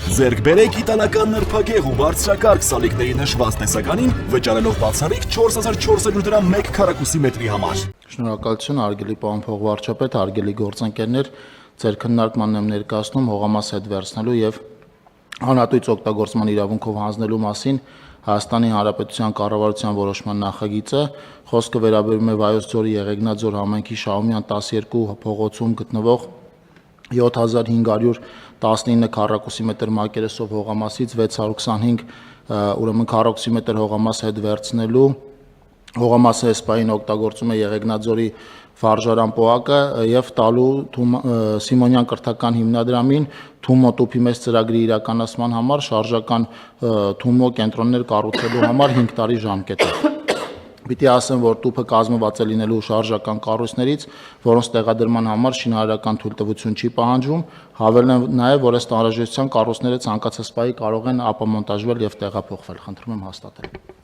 Ձեռք բերեք իտալական նրբագեղ ու բարձրակարգ սալիկների նշված տեսականին, վճարելով բացառիկ 4400 դրամ 1 քառակուսի մետրի համար։ Շնորհակալություն, հարգելի պարոն փոխվարչապետ, հարգելի գործընկերներ, ձեր քննարկմանն եմ ներկայացնում հողամաս հետ վերցնելու եւ անհատույց օգտագործման իրավունքով հանձնելու մասին Հայաստանի Հանրապետության կառավարության որոշման նախագիծը, խոսքը վերաբերում է Վայոց ձորի Եղեգնաձոր համայնքի Շահումյան 12 փողոցում գտնվող 7519 քառակուսի մետր մակերեսով հողամասից 625 ուրեմն քառակուսի մետր հողամաս հետ վերցնելու հողամասը էսպային օգտագործում է Եղեգնաձորի վարժարան պոակը եւ տալու Սիմոնյան կրթական հիմնադրամին Թումո տուփի մեծ ծրագրի իրականացման համար շարժական Թումո կենտրոններ կառուցելու համար 5 տարի ժամկետով։ Պիտի ասեմ, որ տուփը կազմված է լինելու շարժական կառույցներից, որոնց տեղադրման համար շինարարական թույլտվություն չի պահանջվում, հավելն է նաեւ, որ ըստ անհրաժեշտության կառույցները ցանկացած պահի կարող են ապամոնտաժվել եւ տեղափոխվել։ Խնդրում եմ հաստատել։